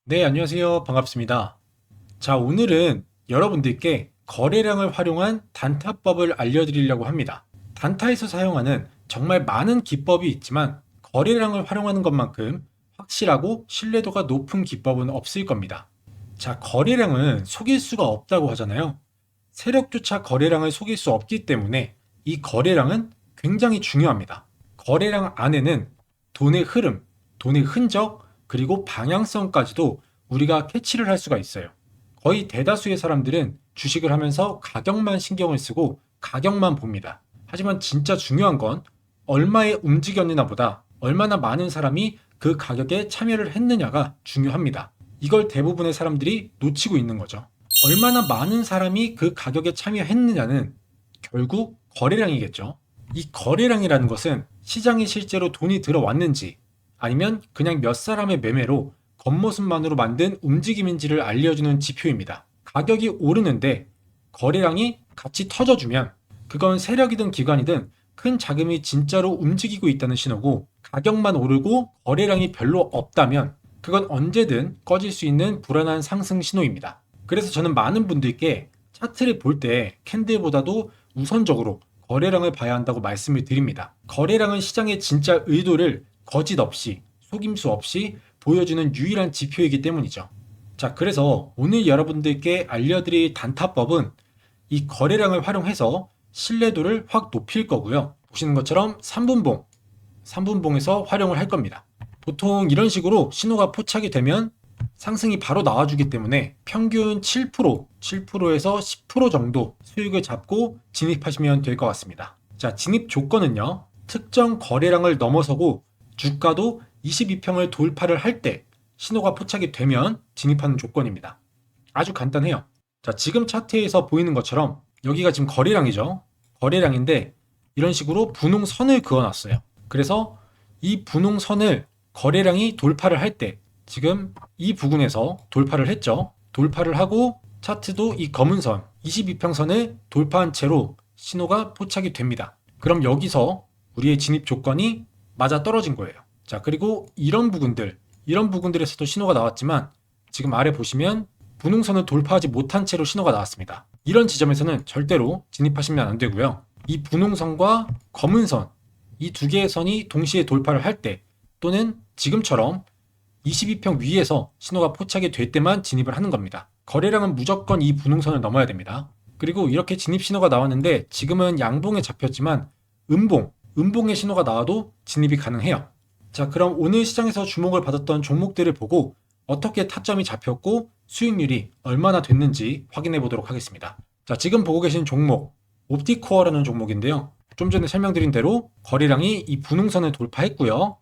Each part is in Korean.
네, 안녕하세요. 반갑습니다. 자, 오늘은 여러분들께 거래량을 활용한 단타법을 알려드리려고 합니다. 단타에서 사용하는 정말 많은 기법이 있지만 거래량을 활용하는 것만큼 확실하고 신뢰도가 높은 기법은 없을 겁니다. 자, 거래량은 속일 수가 없다고 하잖아요. 세력조차 거래량을 속일 수 없기 때문에 이 거래량은 굉장히 중요합니다. 거래량 안에는 돈의 흐름, 돈의 흔적, 그리고 방향성까지도 우리가 캐치를 할 수가 있어요. 거의 대다수의 사람들은 주식을 하면서 가격만 신경을 쓰고 가격만 봅니다. 하지만 진짜 중요한 건 얼마에 움직였느냐 보다 얼마나 많은 사람이 그 가격에 참여를 했느냐가 중요합니다. 이걸 대부분의 사람들이 놓치고 있는 거죠. 얼마나 많은 사람이 그 가격에 참여했느냐는 결국 거래량이겠죠. 이 거래량이라는 것은 시장에 실제로 돈이 들어왔는지 아니면 그냥 몇 사람의 매매로 겉모습만으로 만든 움직임인지를 알려주는 지표입니다. 가격이 오르는데 거래량이 같이 터져주면 그건 세력이든 기관이든 큰 자금이 진짜로 움직이고 있다는 신호고, 가격만 오르고 거래량이 별로 없다면 그건 언제든 꺼질 수 있는 불안한 상승 신호입니다. 그래서 저는 많은 분들께 차트를 볼 때 캔들보다도 우선적으로 거래량을 봐야 한다고 말씀을 드립니다. 거래량은 시장의 진짜 의도를 거짓 없이, 속임수 없이 보여주는 유일한 지표이기 때문이죠. 자, 그래서 오늘 여러분들께 알려드릴 단타법은 이 거래량을 활용해서 신뢰도를 확 높일 거고요. 보시는 것처럼 3분봉에서 활용을 할 겁니다. 보통 이런 식으로 신호가 포착이 되면 상승이 바로 나와주기 때문에 평균 7%에서 10% 정도 수익을 잡고 진입하시면 될 것 같습니다. 자, 진입 조건은요. 특정 거래량을 넘어서고 주가도 22평을 돌파를 할 때 신호가 포착이 되면 진입하는 조건입니다. 아주 간단해요. 자, 지금 차트에서 보이는 것처럼 여기가 지금 거래량이죠. 거래량인데 이런 식으로 분홍선을 그어놨어요. 그래서 이 분홍선을 거래량이 돌파를 할 때 지금 이 부근에서 돌파를 했죠. 돌파를 하고 차트도 이 검은 선 22평선을 돌파한 채로 신호가 포착이 됩니다. 그럼 여기서 우리의 진입 조건이 맞아 떨어진 거예요. 자, 그리고 이런 부분들에서도 신호가 나왔지만 지금 아래 보시면 분홍선을 돌파하지 못한 채로 신호가 나왔습니다. 이런 지점에서는 절대로 진입하시면 안 되고요. 이 분홍선과 검은 선, 이 두 개의 선이 동시에 돌파를 할 때, 또는 지금처럼 22평 위에서 신호가 포착이 될 때만 진입을 하는 겁니다. 거래량은 무조건 이 분홍선을 넘어야 됩니다. 그리고 이렇게 진입 신호가 나왔는데 지금은 양봉에 잡혔지만 음봉의 신호가 나와도 진입이 가능해요. 자, 그럼 오늘 시장에서 주목을 받았던 종목들을 보고 어떻게 타점이 잡혔고 수익률이 얼마나 됐는지 확인해 보도록 하겠습니다. 자, 지금 보고 계신 종목 옵티코어라는 종목인데요. 좀 전에 설명드린 대로 거래량이 이 분홍선을 돌파했고요.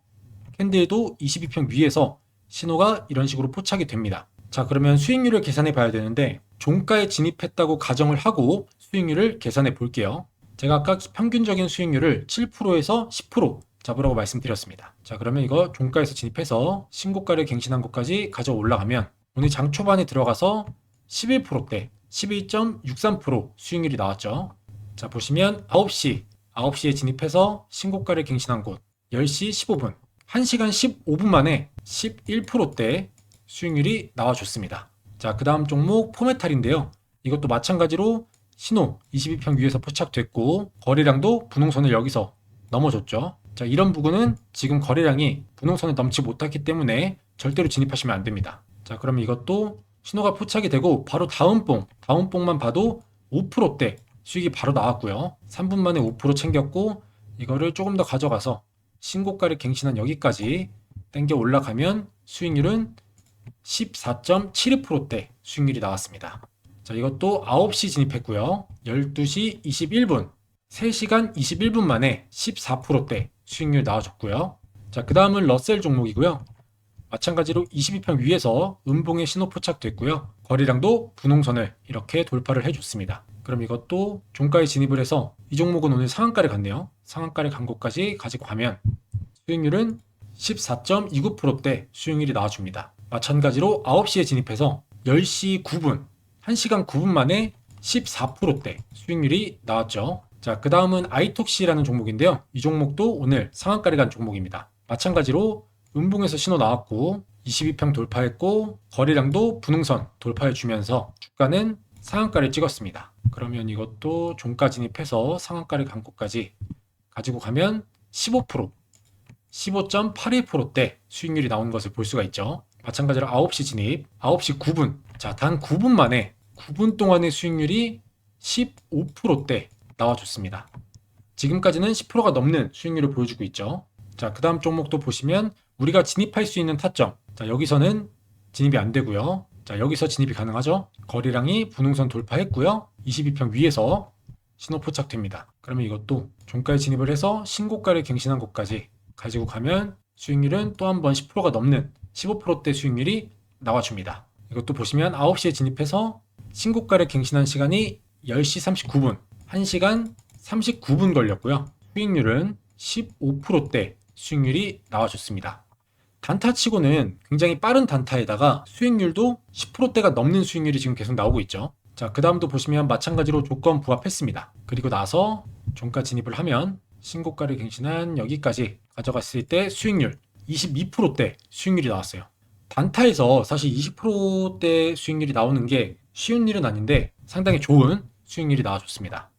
캔들도 22평 위에서 신호가 이런 식으로 포착이 됩니다. 자, 그러면 수익률을 계산해 봐야 되는데 종가에 진입했다고 가정을 하고 수익률을 계산해 볼게요. 제가 아까 평균적인 수익률을 7%에서 10% 잡으라고 말씀드렸습니다. 자, 그러면 이거 종가에서 진입해서 신고가를 갱신한 곳까지 가져 올라가면 오늘 장 초반에 들어가서 11%대 11.63% 수익률이 나왔죠. 자, 보시면 9시에 진입해서 신고가를 갱신한 곳 10시 15분 1시간 15분 만에 11%대 수익률이 나와줬습니다. 자, 그 다음 종목 포메탈인데요. 이것도 마찬가지로 신호 22평 위에서 포착됐고 거래량도 분홍선을 여기서 넘어줬죠. 자, 이런 부분은 지금 거래량이 분홍선을 넘지 못했기 때문에 절대로 진입하시면 안 됩니다. 자, 그러면 이것도 신호가 포착이 되고 바로 다음 봉만 봐도 5%대 수익이 바로 나왔고요. 3분 만에 5% 챙겼고 이거를 조금 더 가져가서 신고가를 갱신한 여기까지 땡겨 올라가면 수익률은 14.72%대 수익률이 나왔습니다. 자, 이것도 9시 진입했고요. 12시 21분 3시간 21분 만에 14%대 수익률 나와줬고요. 자, 그 다음은 러셀 종목이고요. 마찬가지로 22평 위에서 음봉에 신호 포착됐고요. 거래량도 분홍선을 이렇게 돌파를 해줬습니다. 그럼 이것도 종가에 진입을 해서 이 종목은 오늘 상한가를 갔네요. 상한가를 간 곳까지 가지고 가면 수익률은 14.29%대 수익률이 나와줍니다. 마찬가지로 9시에 진입해서 10시 9분 1시간 9분 만에 14%대 수익률이 나왔죠. 자, 그 다음은 아이톡시라는 종목인데요. 이 종목도 오늘 상한가를 간 종목입니다. 마찬가지로 음봉에서 신호 나왔고 22평 돌파했고 거래량도 분홍선 돌파해 주면서 주가는 상한가를 찍었습니다. 그러면 이것도 종가 진입해서 상한가를 간 곳까지 가지고 가면 15%, 15.81%대 수익률이 나온 것을 볼 수가 있죠. 마찬가지로 9시 진입, 9시 9분. 자, 단 9분 만에 9분 동안의 수익률이 15%대 나와줬습니다. 지금까지는 10%가 넘는 수익률을 보여주고 있죠. 자, 그 다음 종목도 보시면 우리가 진입할 수 있는 타점. 자, 여기서는 진입이 안 되고요. 자, 여기서 진입이 가능하죠. 거래량이 분홍선 돌파했고요. 22평 위에서 신호 포착됩니다. 그러면 이것도 종가에 진입을 해서 신고가를 갱신한 곳까지 가지고 가면 수익률은 또 한 번 10%가 넘는 15%대 수익률이 나와줍니다. 이것도 보시면 9시에 진입해서 신고가를 갱신한 시간이 10시 39분, 1시간 39분 걸렸고요. 수익률은 15%대 수익률이 나와줬습니다. 단타치고는 굉장히 빠른 단타에다가 수익률도 10%대가 넘는 수익률이 지금 계속 나오고 있죠. 자, 그 다음도 보시면 마찬가지로 조건 부합했습니다. 그리고 나서 종가 진입을 하면 신고가를 갱신한 여기까지 가져갔을 때 수익률 22%대 수익률이 나왔어요. 단타에서 사실 20%대 수익률이 나오는 게 쉬운 일은 아닌데 상당히 좋은 수익률이 나와줬습니다.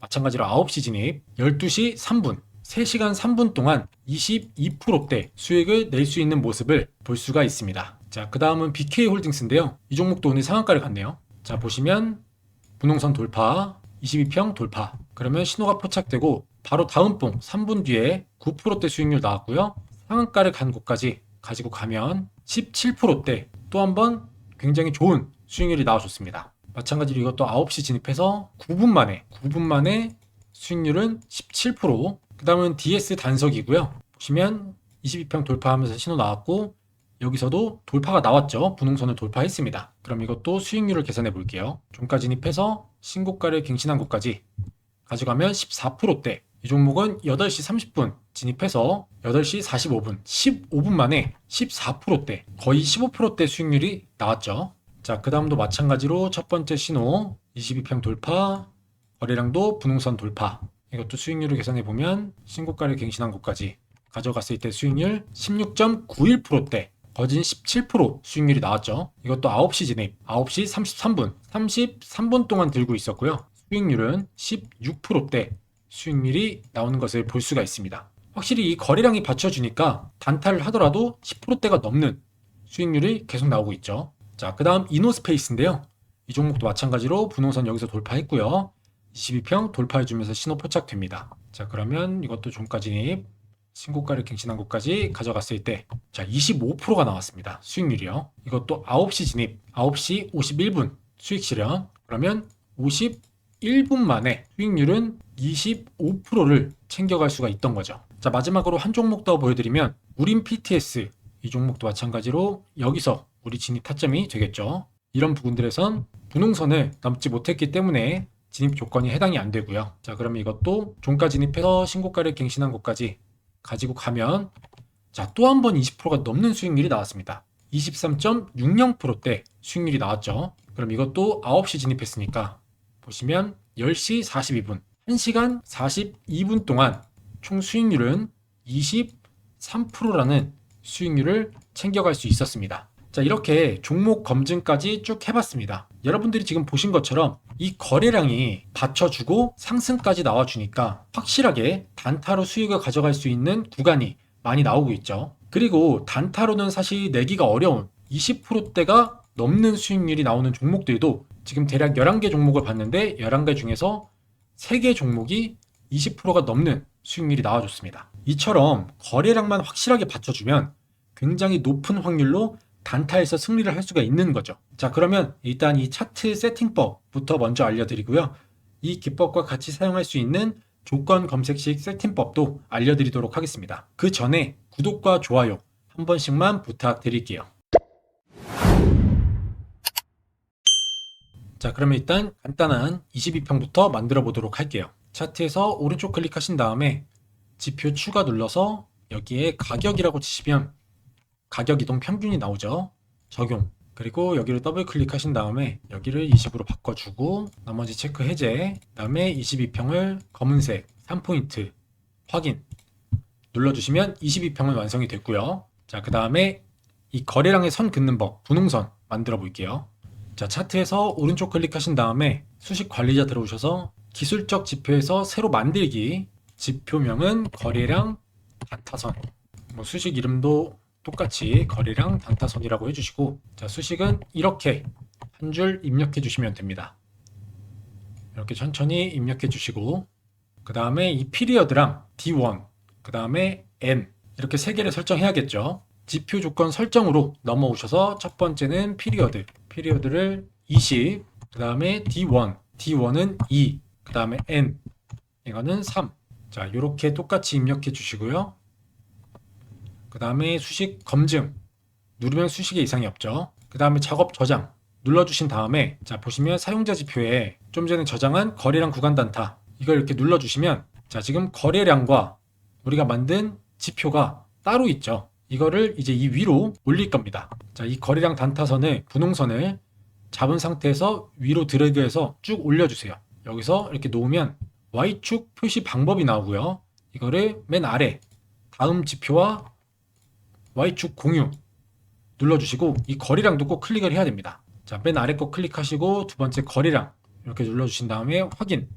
마찬가지로 9시 진입, 12시 3분, 3시간 3분 동안 22%대 수익을 낼 수 있는 모습을 볼 수가 있습니다. 자, 그 다음은 BK홀딩스인데요. 이 종목도 오늘 상한가를 갔네요. 자, 보시면 분홍선 돌파, 22평 돌파. 그러면 신호가 포착되고 바로 다음 봉 3분 뒤에 9%대 수익률 나왔고요. 상한가를 간 곳까지 가지고 가면 17%대 또 한 번 굉장히 좋은 수익률이 나와줬습니다. 마찬가지로 이것도 9시 진입해서 9분 만에 수익률은 17%. 그 다음은 DS 단석이고요. 보시면 22평 돌파하면서 신호 나왔고 여기서도 돌파가 나왔죠. 분홍선을 돌파했습니다. 그럼 이것도 수익률을 계산해 볼게요. 종가 진입해서 신고가를 갱신한 곳까지 가져가면 14%대. 이 종목은 8시 30분 진입해서 8시 45분, 15분 만에 14%대, 거의 15%대 수익률이 나왔죠. 자, 그 다음도 마찬가지로 첫 번째 신호 22평 돌파, 거래량도 분홍선 돌파. 이것도 수익률을 계산해 보면 신고가를 갱신한 곳까지 가져갔을 때 수익률 16.91%대, 거진 17% 수익률이 나왔죠. 이것도 9시 진입, 9시 33분 동안 들고 있었고요. 수익률은 16%대 수익률이 나오는 것을 볼 수가 있습니다. 확실히 이 거래량이 받쳐주니까 단타를 하더라도 10%대가 넘는 수익률이 계속 나오고 있죠. 자, 그 다음 이노스페이스인데요. 이 종목도 마찬가지로 분홍선 여기서 돌파했고요. 22평 돌파해주면서 신호 포착됩니다. 자, 그러면 이것도 종가 진입, 신고가를 갱신한 곳까지 가져갔을 때, 자, 25%가 나왔습니다. 수익률이요. 이것도 9시 진입, 9시 51분 수익 실현. 그러면 51분 만에 수익률은 25%를 챙겨갈 수가 있던 거죠. 자, 마지막으로 한 종목 더 보여드리면 우림 PTS, 이 종목도 마찬가지로 여기서 우리 진입 타점이 되겠죠. 이런 부분들에선 분홍선을 넘지 못했기 때문에 진입 조건이 해당이 안 되고요. 자, 그러면 이것도 종가 진입해서 신고가를 갱신한 곳까지 가지고 가면 자, 또 한 번 20%가 넘는 수익률이 나왔습니다. 23.60%대 수익률이 나왔죠. 그럼 이것도 9시 진입했으니까 보시면 10시 42분, 1시간 42분 동안 총 수익률은 23%라는 수익률을 챙겨갈 수 있었습니다. 자, 이렇게 종목 검증까지 쭉 해봤습니다. 여러분들이 지금 보신 것처럼 이 거래량이 받쳐주고 상승까지 나와주니까 확실하게 단타로 수익을 가져갈 수 있는 구간이 많이 나오고 있죠. 그리고 단타로는 사실 내기가 어려운 20%대가 넘는 수익률이 나오는 종목들도 지금 대략 11개 종목을 봤는데 11개 중에서 3개 종목이 20%가 넘는 수익률이 나와줬습니다. 이처럼 거래량만 확실하게 받쳐주면 굉장히 높은 확률로 단타에서 승리를 할 수가 있는 거죠. 자, 그러면 일단 이 차트 세팅법부터 먼저 알려드리고요. 이 기법과 같이 사용할 수 있는 조건 검색식 세팅법도 알려드리도록 하겠습니다. 그 전에 구독과 좋아요 한 번씩만 부탁드릴게요. 자, 그러면 일단 간단한 22평부터 만들어 보도록 할게요. 차트에서 오른쪽 클릭하신 다음에 지표 추가 눌러서 여기에 가격이라고 치시면 가격 이동 평균이 나오죠. 적용. 그리고 여기를 더블 클릭하신 다음에 여기를 20으로 바꿔주고 나머지 체크 해제. 그다음에 22평을 검은색 3포인트 확인 눌러주시면 22평은 완성이 됐고요. 자, 그 다음에 이 거래량의 선 긋는 법, 분홍선 만들어 볼게요. 자, 차트에서 오른쪽 클릭하신 다음에 수식 관리자 들어오셔서 기술적 지표에서 새로 만들기, 지표명은 거래량 단타선, 뭐 수식 이름도 똑같이 거래량 단타선이라고 해주시고, 자, 수식은 이렇게 한 줄 입력해 주시면 됩니다. 이렇게 천천히 입력해 주시고, 그 다음에 이 피리어드랑 D1, 그 다음에 N 이렇게 세 개를 설정해야겠죠. 지표 조건 설정으로 넘어오셔서 첫 번째는 피리어드를 20, 그 다음에 D1은 2, 그 다음에 N, 이거는 3. 자, 이렇게 똑같이 입력해 주시고요. 그 다음에 수식 검증, 누르면 수식에 이상이 없죠. 그 다음에 작업 저장 눌러주신 다음에, 자, 보시면 사용자 지표에 좀 전에 저장한 거래량 구간 단타, 이걸 이렇게 눌러주시면, 자, 지금 거래량과 우리가 만든 지표가 따로 있죠. 이거를 이제 이 위로 올릴 겁니다. 자, 이 거래량 단타선을, 분홍선을 잡은 상태에서 위로 드래그해서 쭉 올려주세요. 여기서 이렇게 놓으면 Y축 표시 방법이 나오고요. 이거를 맨 아래 다음 지표와 Y축 공유 눌러주시고, 이 거래량도 꼭 클릭을 해야 됩니다. 자, 맨 아래 거 클릭하시고 두 번째 거래량 이렇게 눌러주신 다음에 확인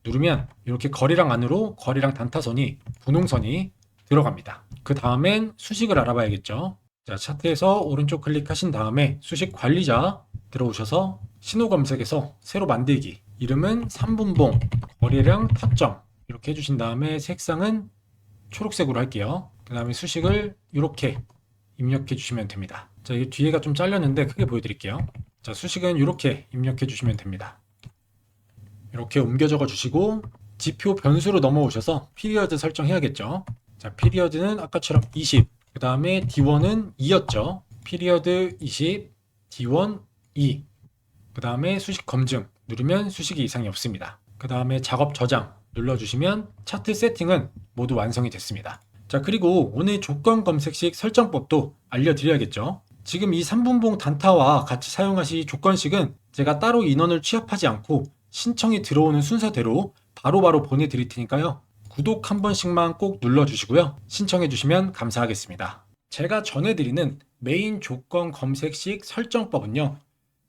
누르면 이렇게 거래량 안으로 거래량 단타선이, 분홍선이 들어갑니다. 그 다음엔 수식을 알아봐야겠죠. 자, 차트에서 오른쪽 클릭하신 다음에 수식 관리자 들어오셔서 신호 검색에서 새로 만들기, 이름은 3분봉 거래량 타점 이렇게 해주신 다음에 색상은 초록색으로 할게요. 그 다음에 수식을 이렇게 입력해 주시면 됩니다. 자, 이 뒤에가 좀 잘렸는데 크게 보여드릴게요. 자, 수식은 이렇게 입력해 주시면 됩니다. 이렇게 옮겨 적어 주시고 지표 변수로 넘어오셔서 피리어드 설정해야겠죠. 자, 피리어드는 아까처럼 20, 그 다음에 D1은 2였죠. 피리어드 20, D1 2, 그 다음에 수식 검증 누르면 수식이 이상이 없습니다. 그 다음에 작업 저장 눌러주시면 차트 세팅은 모두 완성이 됐습니다. 자, 그리고 오늘 조건 검색식 설정법도 알려드려야겠죠. 지금 이 3분봉 단타와 같이 사용하실 조건식은 제가 따로 인원을 취합하지 않고 신청이 들어오는 순서대로 바로바로 보내드릴 테니까요. 구독 한 번씩만 꼭 눌러주시고요. 신청해주시면 감사하겠습니다. 제가 전해드리는 메인 조건 검색식 설정법은요,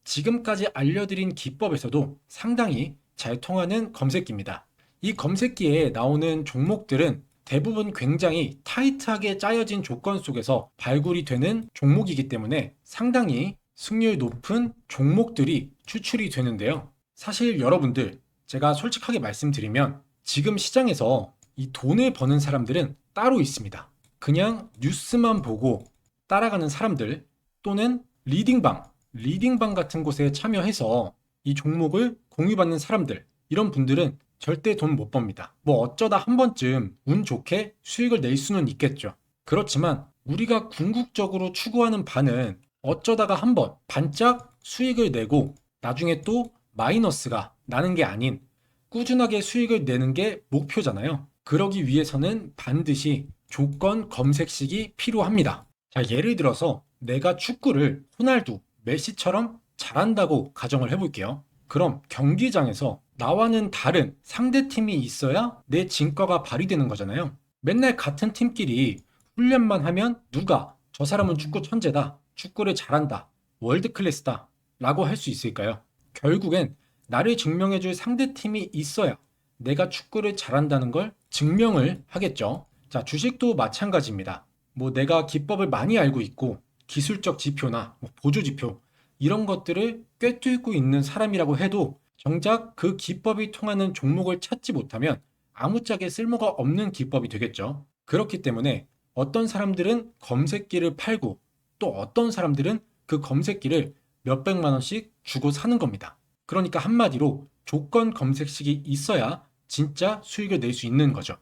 지금까지 알려드린 기법에서도 상당히 잘 통하는 검색기입니다. 이 검색기에 나오는 종목들은 대부분 굉장히 타이트하게 짜여진 조건 속에서 발굴이 되는 종목이기 때문에 상당히 승률 높은 종목들이 추출이 되는데요. 사실 여러분들, 제가 솔직하게 말씀드리면 지금 시장에서 이 돈을 버는 사람들은 따로 있습니다. 그냥 뉴스만 보고 따라가는 사람들, 또는 리딩방 같은 곳에 참여해서 이 종목을 공유받는 사람들, 이런 분들은 절대 돈 못 법니다. 뭐 어쩌다 한 번쯤 운 좋게 수익을 낼 수는 있겠죠. 그렇지만 우리가 궁극적으로 추구하는 바는 어쩌다가 한 번 반짝 수익을 내고 나중에 또 마이너스가 나는 게 아닌 꾸준하게 수익을 내는 게 목표잖아요. 그러기 위해서는 반드시 조건 검색식이 필요합니다. 자, 예를 들어서 내가 축구를 호날두, 메시처럼 잘한다고 가정을 해볼게요. 그럼 경기장에서 나와는 다른 상대팀이 있어야 내 진가가 발휘되는 거잖아요. 맨날 같은 팀끼리 훈련만 하면 누가 저 사람은 축구 천재다, 축구를 잘한다, 월드 클래스다 라고 할 수 있을까요? 결국엔 나를 증명해줄 상대팀이 있어야 내가 축구를 잘한다는 걸 증명을 하겠죠. 자, 주식도 마찬가지입니다. 뭐 내가 기법을 많이 알고 있고 기술적 지표나 보조 지표 이런 것들을 꿰뚫고 있는 사람이라고 해도 정작 그 기법이 통하는 종목을 찾지 못하면 아무짝에 쓸모가 없는 기법이 되겠죠. 그렇기 때문에 어떤 사람들은 검색기를 팔고 또 어떤 사람들은 그 검색기를 몇백만 원씩 주고 사는 겁니다. 그러니까 한마디로 조건 검색식이 있어야 진짜 수익을 낼 수 있는 거죠.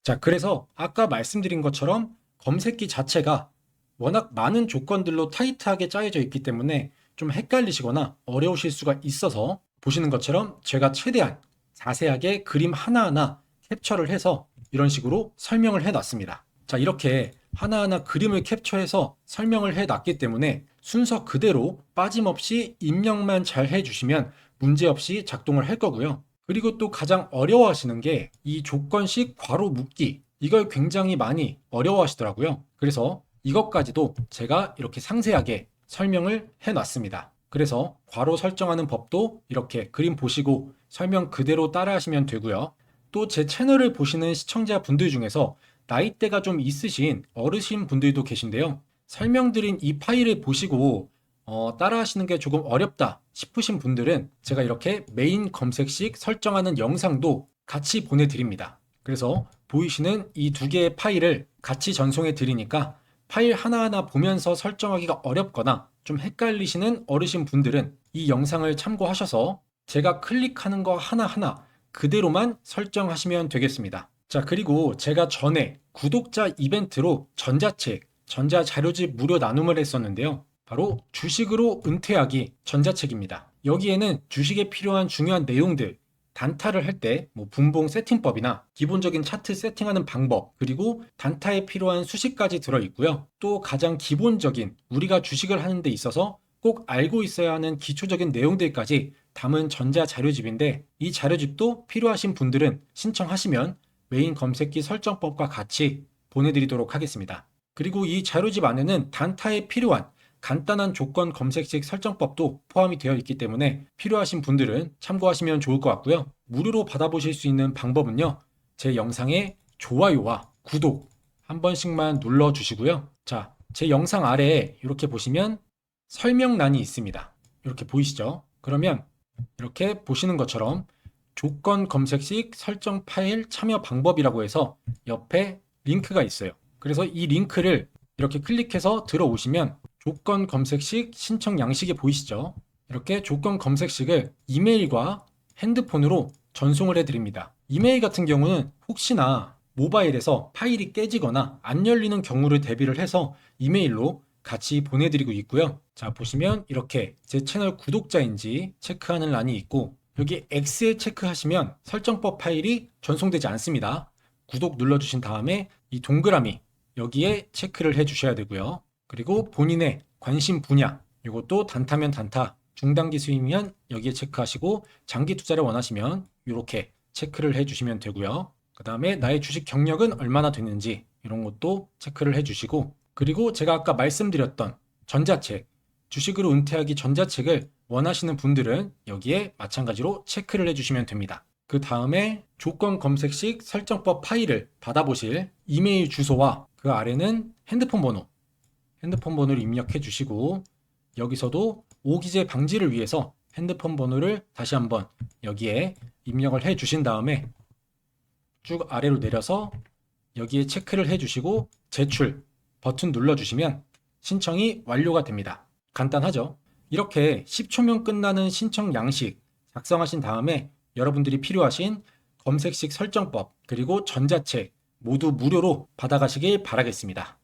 자, 그래서 아까 말씀드린 것처럼 검색기 자체가 워낙 많은 조건들로 타이트하게 짜여져 있기 때문에 좀 헷갈리시거나 어려우실 수가 있어서 보시는 것처럼 제가 최대한 자세하게 그림 하나하나 캡처를 해서 이런 식으로 설명을 해놨습니다. 자, 이렇게 하나하나 그림을 캡처해서 설명을 해놨기 때문에 순서 그대로 빠짐없이 입력만 잘 해주시면 문제없이 작동을 할 거고요. 그리고 또 가장 어려워하시는 게 이 조건식 괄호 묶기, 이걸 굉장히 많이 어려워하시더라고요. 그래서 이것까지도 제가 이렇게 상세하게 설명을 해놨습니다. 그래서 괄호 설정하는 법도 이렇게 그림 보시고 설명 그대로 따라하시면 되고요. 또 제 채널을 보시는 시청자분들 중에서 나이대가 좀 있으신 어르신 분들도 계신데요. 설명드린 이 파일을 보시고 따라하시는 게 조금 어렵다 싶으신 분들은 제가 이렇게 메인 검색식 설정하는 영상도 같이 보내드립니다. 그래서 보이시는 이 두 개의 파일을 같이 전송해 드리니까 파일 하나하나 보면서 설정하기가 어렵거나 좀 헷갈리시는 어르신 분들은 이 영상을 참고하셔서 제가 클릭하는 거 하나하나 그대로만 설정하시면 되겠습니다. 자, 그리고 제가 전에 구독자 이벤트로 전자책, 전자자료집 무료 나눔을 했었는데요. 바로 주식으로 은퇴하기 전자책입니다. 여기에는 주식에 필요한 중요한 내용들, 단타를 할 때 분봉 세팅법이나 기본적인 차트 세팅하는 방법, 그리고 단타에 필요한 수식까지 들어있고요. 또 가장 기본적인 우리가 주식을 하는 데 있어서 꼭 알고 있어야 하는 기초적인 내용들까지 담은 전자자료집인데, 이 자료집도 필요하신 분들은 신청하시면 메인 검색기 설정법과 같이 보내드리도록 하겠습니다. 그리고 이 자료집 안에는 단타에 필요한 간단한 조건 검색식 설정법도 포함이 되어 있기 때문에 필요하신 분들은 참고하시면 좋을 것 같고요. 무료로 받아보실 수 있는 방법은요, 제 영상에 좋아요와 구독 한 번씩만 눌러주시고요. 자, 제 영상 아래에 이렇게 보시면 설명란이 있습니다. 이렇게 보이시죠? 그러면 이렇게 보시는 것처럼 조건 검색식 설정 파일 참여 방법이라고 해서 옆에 링크가 있어요. 그래서 이 링크를 이렇게 클릭해서 들어오시면 조건 검색식 신청 양식이 보이시죠? 이렇게 조건 검색식을 이메일과 핸드폰으로 전송을 해드립니다. 이메일 같은 경우는 혹시나 모바일에서 파일이 깨지거나 안 열리는 경우를 대비를 해서 이메일로 같이 보내드리고 있고요. 자, 보시면 이렇게 제 채널 구독자인지 체크하는 란이 있고, 여기 X에 체크하시면 설정법 파일이 전송되지 않습니다. 구독 눌러주신 다음에 이 동그라미 여기에 체크를 해주셔야 되고요. 그리고 본인의 관심 분야, 이것도 단타면 단타, 중단기 수익이면 여기에 체크하시고, 장기 투자를 원하시면 이렇게 체크를 해주시면 되고요. 그 다음에 나의 주식 경력은 얼마나 됐는지 이런 것도 체크를 해주시고, 그리고 제가 아까 말씀드렸던 전자책, 주식으로 은퇴하기 전자책을 원하시는 분들은 여기에 마찬가지로 체크를 해주시면 됩니다. 그 다음에 조건 검색식 설정법 파일을 받아보실 이메일 주소와 그 아래는 핸드폰 번호를 입력해 주시고, 여기서도 오기재 방지를 위해서 핸드폰 번호를 다시 한번 여기에 입력을 해 주신 다음에 쭉 아래로 내려서 여기에 체크를 해 주시고 제출 버튼 눌러 주시면 신청이 완료가 됩니다. 간단하죠? 이렇게 10초면 끝나는 신청 양식 작성하신 다음에 여러분들이 필요하신 검색식 설정법 그리고 전자책 모두 무료로 받아가시길 바라겠습니다.